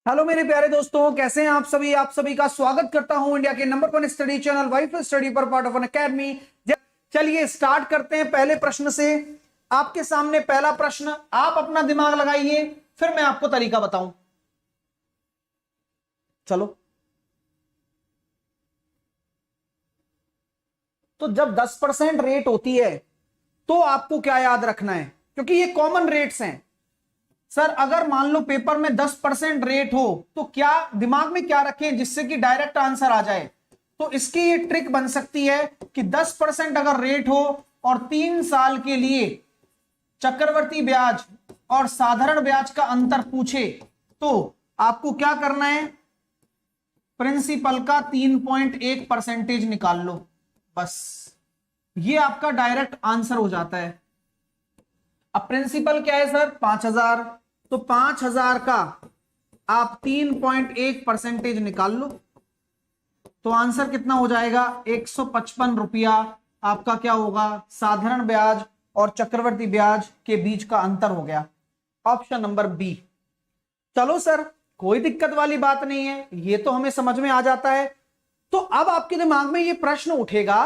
Hello मेरे प्यारे दोस्तों, कैसे हैं आप सभी का स्वागत करता हूं इंडिया के number 1 study channel wife study पर पार्ट ऑफ एन अकेडमी। चलिए स्टार्ट करते हैं पहले प्रश्न से। आपके सामने पहला प्रश्न, आप अपना दिमाग लगाइए, फिर मैं आपको तरीका बताऊं। चलो, तो जब 10% रेट होती है तो आपको क्या याद रखना है, क्योंकि ये कॉमन रेट्स हैं। सर अगर मान लो पेपर में 10% रेट हो तो क्या दिमाग में क्या रखें जिससे कि डायरेक्ट आंसर आ जाए। तो इसकी ये ट्रिक बन सकती है कि 10% अगर रेट हो और 3 साल के लिए चक्रवर्ती ब्याज और साधारण ब्याज का अंतर पूछे तो आपको क्या करना है, प्रिंसिपल का 3.1% निकाल लो, बस ये आपका डायरेक्ट आंसर हो जाता है। अब प्रिंसिपल क्या है सर, 5,000, तो 5,000 का आप 3.1% निकाल लो तो आंसर कितना हो जाएगा, 155 रुपया आपका क्या होगा, साधारण ब्याज और चक्रवर्ती ब्याज के बीच का अंतर हो गया। Option number B. चलो सर, कोई दिक्कत वाली बात नहीं है, ये तो हमें समझ में आ जाता है। तो अब आपके दिमाग में ये प्रश्न उठेगा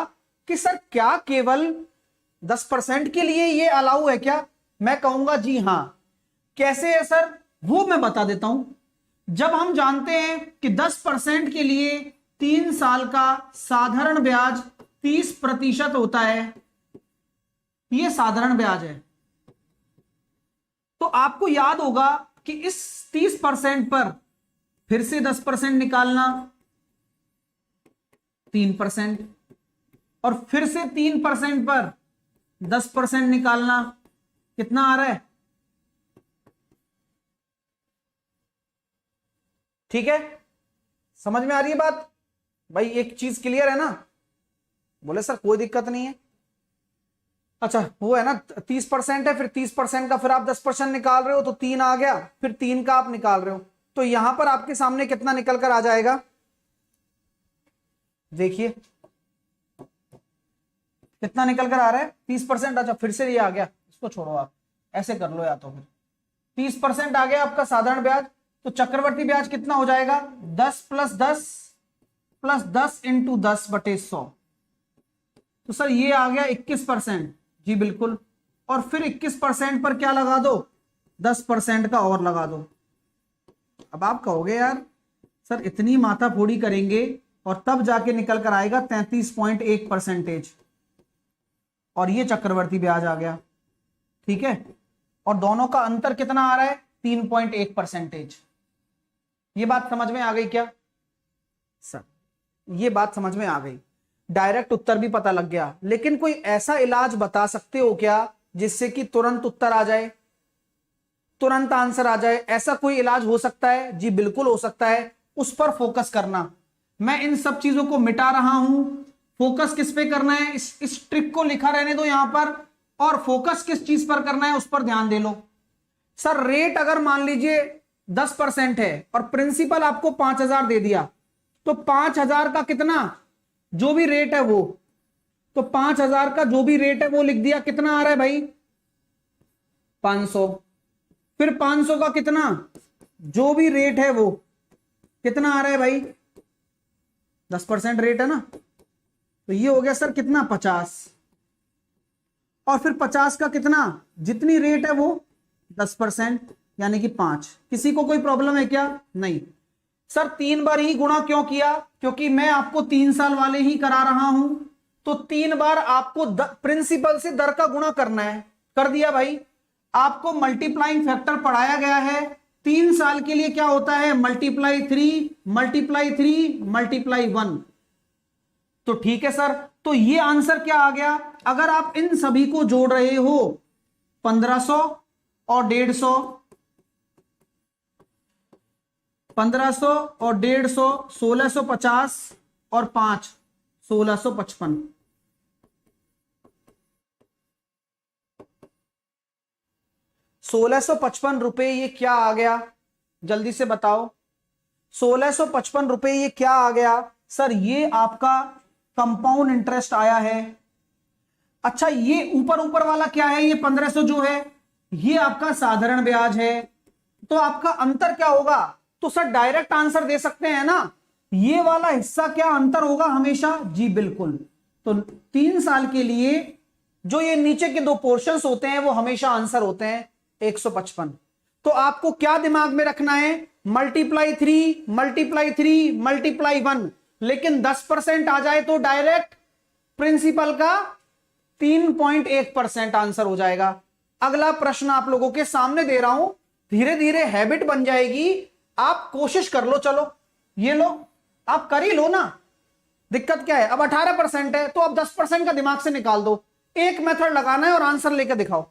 कि सर क्या केवल 10% के लिए ये अलाउ है क्या? मैं कहूंगा जी हां। कैसे है सर, वो मैं बता देता हूं। जब हम जानते हैं कि 10% के लिए 3 साल का साधारण ब्याज 30% होता है, ये साधारण ब्याज है, तो आपको याद होगा कि इस 30% पर फिर से 10% निकालना, 3%, और फिर से 3% पर 10% निकालना, कितना आ रहा है? ठीक है, समझ में आ रही है बात भाई? एक चीज क्लियर है ना? बोले सर कोई दिक्कत नहीं है। अच्छा वो है ना, 30% है, फिर 30% का फिर आप 10% निकाल रहे हो तो 3 आ गया, फिर 3 का आप निकाल रहे हो, तो यहां पर आपके सामने कितना निकल कर आ जाएगा, देखिए कितना निकल कर आ रहा है, 30%। अच्छा फिर से ये आ गया, इसको छोड़ो, आप ऐसे कर लो, या तो फिर 30% आ गया आपका साधारण ब्याज, तो चक्रवर्ती ब्याज कितना हो जाएगा, 10 प्लस 10 प्लस 10 इंटू 10/100। तो सर ये आ गया 21%। जी बिल्कुल, और फिर 21% पर क्या लगा दो, 10% का और लगा दो। अब आप कहोगे यार सर इतनी माथा फोड़ी करेंगे और तब जाके निकल कर आएगा 33.1%, और ये चक्रवर्ती ब्याज आ गया, ठीक है, और दोनों का अंतर कितना आ रहा है, 3.1%। ये बात समझ में आ गई क्या सर? ये बात समझ में आ गई, डायरेक्ट उत्तर भी पता लग गया। लेकिन कोई ऐसा इलाज बता सकते हो क्या जिससे कि तुरंत उत्तर आ जाए, तुरंत आंसर आ जाए? ऐसा कोई इलाज हो सकता है? जी बिल्कुल हो सकता है, उस पर फोकस करना। मैं इन सब चीजों को मिटा रहा हूं, फोकस किस पे करना है, इस ट्रिक को लिखा रहने दो यहां पर, और फोकस किस चीज पर करना है उस पर ध्यान दे लो। सर रेट अगर मान लीजिए 10% है और प्रिंसिपल आपको 5,000 दे दिया, तो 5,000 का कितना, जो भी रेट है वो, तो 5,000 का जो भी रेट है वो लिख दिया, कितना आ रहा है भाई, 500। फिर 500 का कितना, जो भी रेट है वो कितना आ रहा है भाई, 10% रेट है ना, तो ये हो गया सर कितना, 50। और फिर 50 का कितना, जितनी रेट है वो 10%, यानी कि 5। किसी को कोई प्रॉब्लम है क्या? नहीं। सर 3 बार ही गुणा क्यों किया, क्योंकि मैं आपको 3 साल वाले ही करा रहा हूं, तो 3 बार आपको प्रिंसिपल से दर का गुणा करना है, कर दिया भाई। आपको मल्टीप्लाइंग फैक्टर पढ़ाया गया है, 3 साल के लिए क्या होता है, मल्टीप्लाई 3 मल्टीप्लाई 3 मल्टीप्लाई 1। तो ठीक है सर, तो ये आंसर क्या आ गया, अगर आप इन सभी को जोड़ रहे हो, 1500 और 150, 1500 और 150, 1650 और 5, 1655। 1655 रुपए ये क्या आ गया, जल्दी से बताओ, 1655 रुपए ये क्या आ गया? सर ये आपका कंपाउंड इंटरेस्ट आया है। अच्छा ये ऊपर ऊपर वाला क्या है, ये 1500 जो है ये आपका साधारण ब्याज है, तो आपका अंतर क्या होगा, तो सर डायरेक्ट आंसर दे सकते हैं ना, ये वाला हिस्सा क्या अंतर होगा हमेशा? जी बिल्कुल। तो 3 साल के लिए जो ये नीचे के 2 पोर्शंस होते हैं वो हमेशा आंसर होते हैं 155। तो आपको क्या दिमाग में रखना है? मल्टीप्लाई 3 मल्टीप्लाई 3 मल्टीप्लाई 1, लेकिन 10% आ जाए तो डायरेक्ट प्रिंसिपल का 3.1% आंसर हो जाएगा। अगला प्रश्न आप लोगों के सामने दे रहा हूं, धीरे धीरे हैबिट बन जाएगी, आप कोशिश कर लो। चलो ये लो, आप कर ही लो ना, दिक्कत क्या है? अब 18% है तो अब 10% का दिमाग से निकाल दो, एक मेथड लगाना है और आंसर लेकर दिखाओ।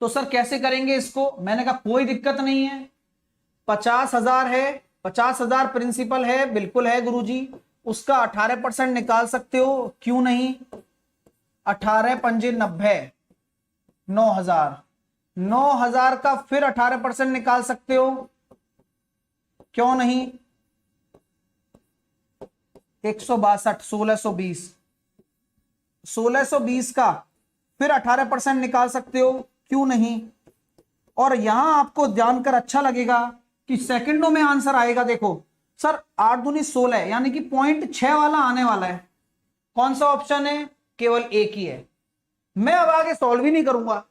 तो सर कैसे करेंगे इसको? मैंने कहा कोई दिक्कत नहीं है, 50,000 है, 50,000 प्रिंसिपल है, बिल्कुल है गुरुजी, उसका 18% निकाल सकते हो, क्यों नहीं? 18 पंजे 90, 9,000, 9,000 का फिर 18% निकाल सकते हो, क्यों नहीं? 162, 1620, 1620 का फिर 18% निकाल सकते हो, क्यों नहीं? और यहां आपको जानकर अच्छा लगेगा कि सेकंडों में आंसर आएगा। देखो सर 8 दूनी 16 यानी कि 0.6 वाला आने वाला है। कौन सा ऑप्शन है? केवल एक ही है। मैं अब आगे सॉल्व ही नहीं करूंगा,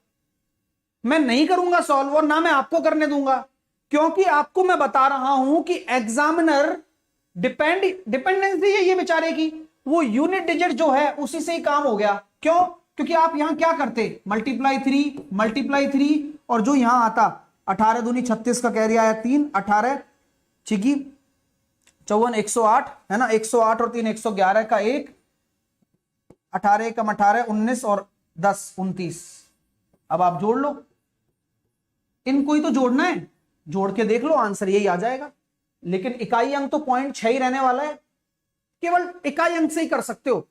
मैं नहीं करूंगा सॉल्व, और ना मैं आपको करने दूंगा, क्योंकि आपको मैं बता रहा हूं कि एग्जामिनर डिपेंडेंसी है ये बेचारे की, वो यूनिट डिजिट जो है उसी से ही काम हो गया। क्यों? क्योंकि आप यहां क्या करते? मल्टीप्लाई 3 और जो यहां आता 18 दूनी 36 का कैरी आया 3, 18 छिकी 54, 108 है ना, 108 और 3 111 का 1, 18 कम 18 19 और 10 29। अब आप जोड़ लो, इनको ही तो जोड़ना है, जोड़ के देख लो आंसर यही आ जाएगा। लेकिन इकाई अंक तो 0.6 ही रहने वाला है, केवल इकाई अंक से ही कर सकते हो,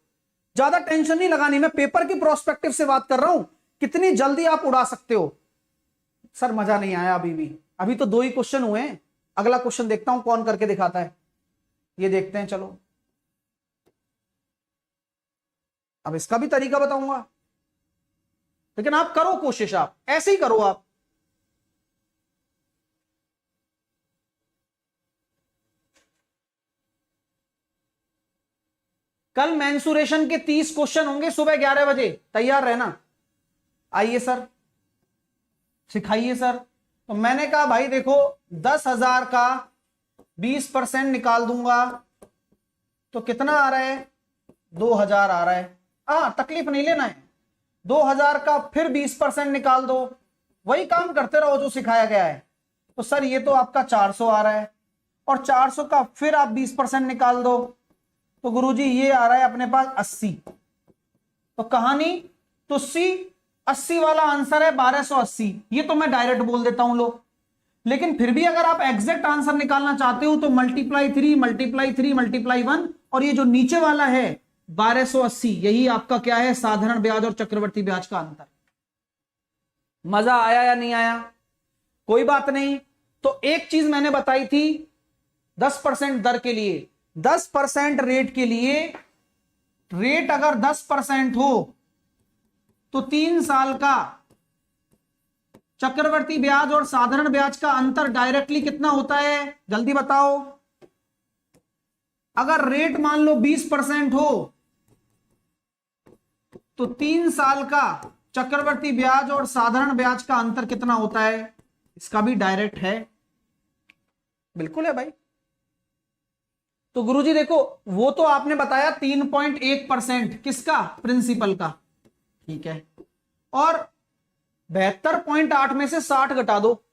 ज्यादा टेंशन नहीं लगानी। मैं पेपर की प्रोस्पेक्टिव से बात कर रहा हूं, कितनी जल्दी आप उड़ा सकते हो। सर मजा नहीं आया अभी भी, अभी तो 2 ही क्वेश्चन हुए हैं। अगला क्वेश्चन देखता हूं कौन करके दिखाता है, ये देखते हैं। चलो अब इसका भी तरीका बताऊंगा, लेकिन आप करो कोशिश, आप ऐसे ही करो। आप कल मेंसुरेशन के 30 क्वेश्चन होंगे सुबह 11 बजे, तैयार रहना। आइए सर सिखाइए सर। तो मैंने कहा भाई देखो 10,000 का 20% निकाल दूंगा तो कितना आ रहा है? 2,000 आ रहा है। तकलीफ नहीं लेना है, 2,000 का फिर 20% निकाल दो, वही काम करते रहो जो सिखाया गया है। तो सर ये तो आपका 400 आ रहा है, और 400 का फिर आप 20% निकाल दो तो गुरुजी ये आ रहा है अपने पास 80। तो कहानी तो सी 80 वाला आंसर है 1280, ये तो मैं डायरेक्ट बोल देता हूं लो। लेकिन फिर भी अगर आप एग्जैक्ट आंसर निकालना चाहते हो तो मल्टीप्लाई 3 मल्टीप्लाई 3 मल्टीप्लाई 1, और ये जो नीचे वाला है 1280, यही आपका क्या है? साधारण ब्याज और चक्रवर्ती ब्याज का अंतर। मजा आया या नहीं आया? कोई बात नहीं। तो एक चीज मैंने बताई थी 10% दर के लिए, 10% रेट के लिए, रेट अगर 10% हो तो 3 साल का चक्रवर्ती ब्याज और साधारण ब्याज का अंतर डायरेक्टली कितना होता है? जल्दी बताओ। अगर रेट मान लो 20% हो तो 3 साल का चक्रवर्ती ब्याज और साधारण ब्याज का अंतर कितना होता है? इसका भी डायरेक्ट है, बिल्कुल है भाई। तो गुरुजी देखो वो तो आपने बताया 3.1% किसका? प्रिंसिपल का, ठीक है। और 72.8 में से 60 घटा दो,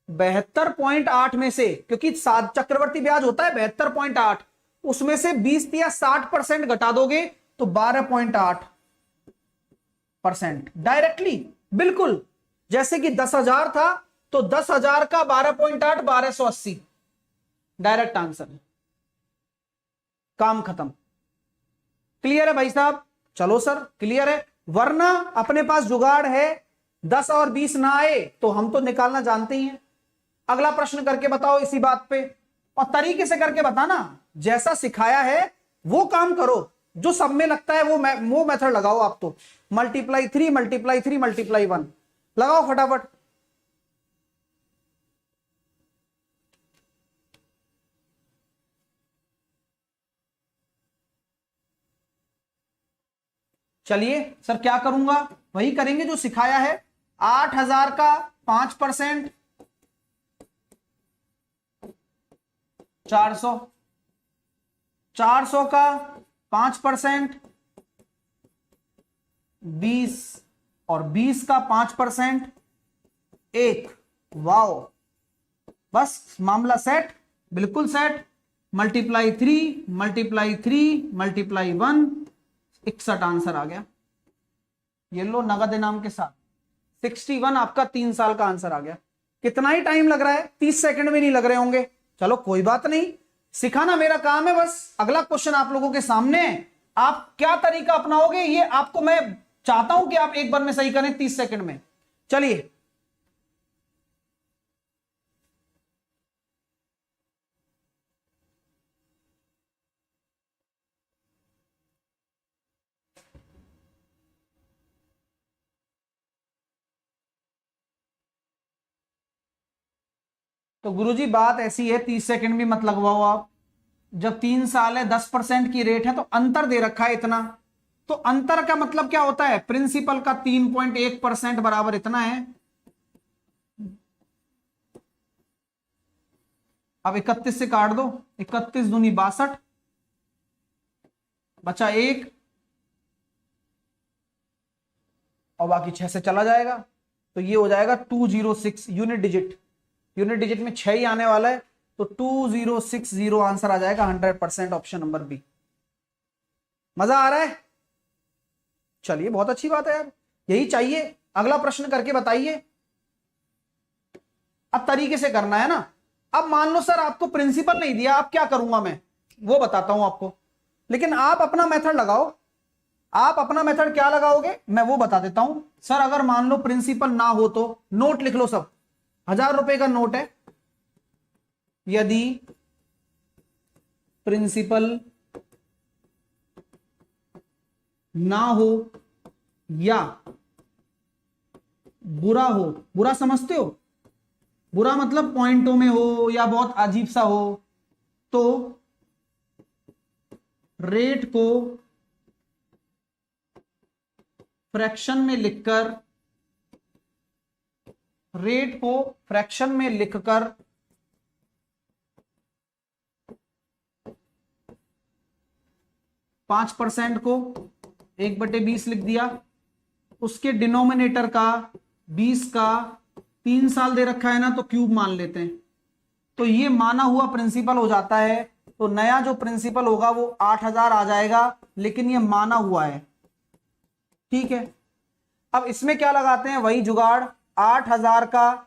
72.8 में से, क्योंकि चक्रवर्ती ब्याज होता है 72.8, उसमें से 20 या 60% घटा दोगे तो 12.8% डायरेक्टली, बिल्कुल। जैसे कि 10,000 था तो 10,000 का 12.8 1280, डायरेक्ट आंसर है, काम खत्म। क्लियर है भाई साहब? चलो सर क्लियर है, वरना अपने पास जुगाड़ है, 10 और 20 ना आए तो हम तो निकालना जानते ही हैं। अगला प्रश्न करके बताओ इसी बात पे। और तरीके से करके बताना, जैसा सिखाया है वो काम करो, जो सब में लगता है वो मेथड लगाओ आप। तो मल्टीप्लाई 3 मल्टीप्लाई 3 मल्टीप्लाई 1 लगाओ फटाफट। चलिए सर क्या करूंगा, वही करेंगे जो सिखाया है। 8000 का 5%, 400, 400 का 5%, 20, और 20 का 5%, 1। वाओ, बस मामला सेट, बिल्कुल set. Multiply 3 multiply 3 multiply 1, 61 answer आ गया। ये लो नगद इनाम के साथ 61 आपका 3 साल का आंसर आ गया। कितना ही टाइम लग रहा है, 30 सेकंड में नहीं लग रहे होंगे। चलो कोई बात नहीं, सिखाना मेरा काम है। बस अगला क्वेश्चन आप लोगों के सामने है, आप क्या तरीका अपनाओगे ये आपको मैं चाहता हूं कि आप एक बार में सही करें 30 सेकंड में। चलिए तो गुरुजी बात ऐसी है, 30 सेकंड भी मत लगवाओ आप। जब 3 साल है, 10% की रेट है, तो अंतर दे रखा है इतना, तो अंतर का मतलब क्या होता है, प्रिंसिपल का 3.1% बराबर इतना है। अब 31 से काट दो, 31 दूनी 62, बचा 1, और बाकी 6 से चला जाएगा, तो ये हो जाएगा 206 यूनिट डिजिट। यूनिट डिजिट में 6 ही आने वाला है, तो 2060 आंसर आ जाएगा 100%, ऑप्शन नंबर बी। मजा आ रहा है? चलिए बहुत अच्छी बात है यार, यही चाहिए। अगला प्रश्न करके बताइए। अब तरीके से करना है ना। अब मान लो सर आपको प्रिंसिपल नहीं दिया, अब क्या करूंगा मैं, वो बताता हूं आपको, लेकिन आप अपना मेथड लगाओ। आप अपना मेथड क्या लगाओगे मैं वो बता देता हूं। सर अगर मान लो प्रिंसिपल ना हो तो नोट लिख लो सब, 1000 रुपए का नोट है। यदि प्रिंसिपल ना हो या बुरा हो, बुरा समझते हो, बुरा मतलब पॉइंटों में हो या बहुत अजीब सा हो, तो रेट को फ्रैक्शन में लिखकर, रेट को फ्रैक्शन में लिखकर 5% को 1/20 लिख दिया, उसके डिनोमिनेटर का 20 का 3 साल दे रखा है ना, तो क्यूब मान लेते हैं, तो ये माना हुआ प्रिंसिपल हो जाता है। तो नया जो प्रिंसिपल होगा वो 8000 आ जाएगा, लेकिन ये माना हुआ है, ठीक है। अब इसमें क्या लगाते हैं, वही जुगाड़, 8000 का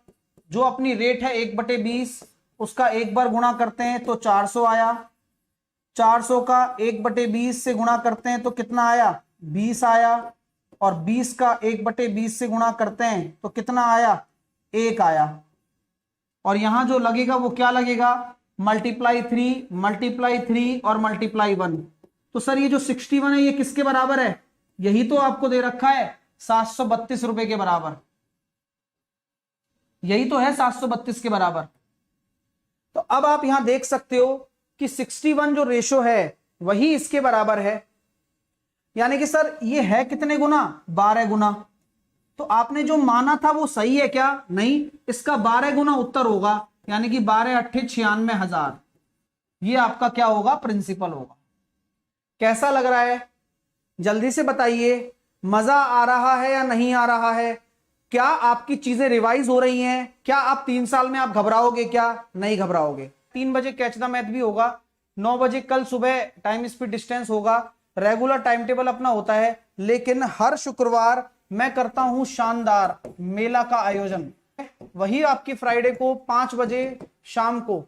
जो अपनी रेट है 1/20, उसका एक बार गुणा करते हैं तो 400 आया, 400 का 1/20 से गुणा करते हैं तो कितना आया, 20 आया, और 20 का 1/20 से गुणा करते हैं तो कितना आया, 1 आया। और यहां जो लगेगा वो क्या लगेगा, मल्टीप्लाई 3 और मल्टीप्लाई 1। तो सर ये जो 61 है ये किसके बराबर है, यही तो आपको दे रखा है 732 रुपए के बराबर, यही तो है 732 के बराबर। तो अब आप यहां देख सकते हो कि 61 जो रेशो है वही इसके बराबर है, यानी कि सर ये है कितने गुना, 12 गुना। तो आपने जो माना था वो सही है क्या, नहीं, इसका 12 गुना उत्तर होगा, यानी कि 12 अट्ठे 96,000, ये आपका क्या होगा, प्रिंसिपल होगा। कैसा लग रहा है, जल्दी से बताइए, मजा आ रहा है या नहीं आ रहा है? क्या आपकी चीजें रिवाइज हो रही हैं? क्या आप 3 साल में आप घबराओगे क्या, नहीं घबराओगे। 3 बजे कैच द मैथ भी होगा, 9 बजे कल सुबह टाइम स्पीड डिस्टेंस होगा, रेगुलर टाइम टेबल अपना होता है, लेकिन हर शुक्रवार मैं करता हूं शानदार मेला का आयोजन, वही आपकी फ्राइडे को 5 बजे शाम को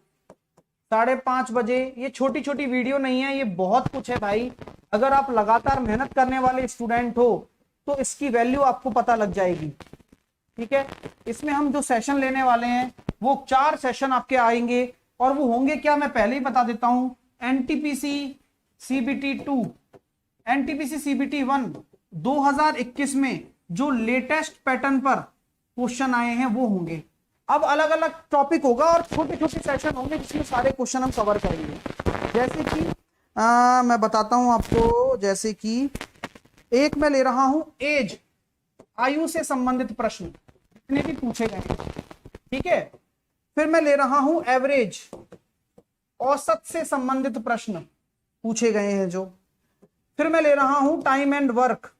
5:30 बजे। ये छोटी छोटी वीडियो नहीं है, ये बहुत कुछ है भाई। अगर आप लगातार मेहनत करने वाले स्टूडेंट हो तो इसकी वैल्यू आपको पता लग जाएगी, ठीक है। इसमें हम जो सेशन लेने वाले हैं वो 4 सेशन आपके आएंगे, और वो होंगे क्या, मैं पहले ही बता देता हूं। एनटीपीसी सीबीटी 2, एनटीपीसी सीबीटी 1 2021 में जो लेटेस्ट पैटर्न पर क्वेश्चन आए हैं वो होंगे। अब अलग अलग टॉपिक होगा और छोटे छोटे सेशन होंगे जिसमें सारे क्वेश्चन हम कवर करेंगे। जैसे कि मैं बताता हूं आपको, जैसे कि एक मैं ले रहा हूं एज, आयु से संबंधित प्रश्न जितने भी पूछे गए हैं, ठीक है। फिर मैं ले रहा हूं एवरेज, औसत से संबंधित प्रश्न पूछे गए हैं जो। फिर मैं ले रहा हूं टाइम एंड वर्क,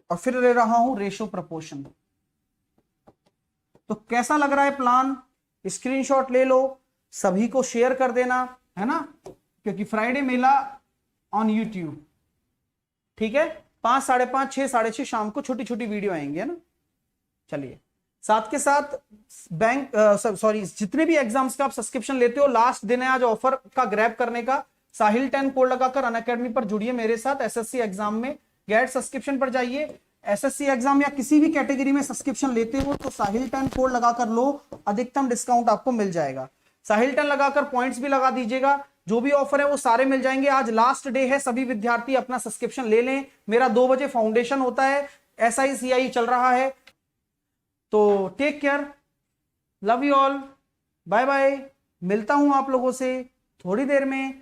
और फिर ले रहा हूं रेशो प्रपोर्शन। तो कैसा लग रहा है प्लान? स्क्रीनशॉट ले लो, सभी को शेयर कर देना, है ना, क्योंकि फ्राइडे मेला ऑन यूट्यूब, ठीक है। 5, 5:30, 6, 6:30 शाम को छोटी छोटी वीडियो आएंगे, है ना। चलिए, साथ के साथ बैंक सॉरी जितने भी एग्जाम्स का आप सब्सक्रिप्शन लेते हो, लास्ट दिन है आज ऑफर का ग्रैब करने का। साहिल 10 कोड लगाकर अनअकैडमी पर जुड़िए मेरे साथ। एसएससी एग्जाम में गेट सब्सक्रिप्शन पर जाइए। एसएससी एग्जाम या किसी भी कैटेगरी में सब्सक्रिप्शन लेते हो तो साहिल 10 कोड लगाकर लो, अधिकतम डिस्काउंट आपको मिल जाएगा। साहिल 10 लगाकर पॉइंट्स भी लगा दीजिएगा, जो भी ऑफर है वो सारे मिल जाएंगे। आज लास्ट डे है, सभी विद्यार्थी अपना सब्सक्रिप्शन ले लें। मेरा 2 बजे फाउंडेशन होता है, एसआई सीआई चल रहा है। तो take care, love you all, bye bye. मिलता हूं आप लोगों से थोड़ी देर में।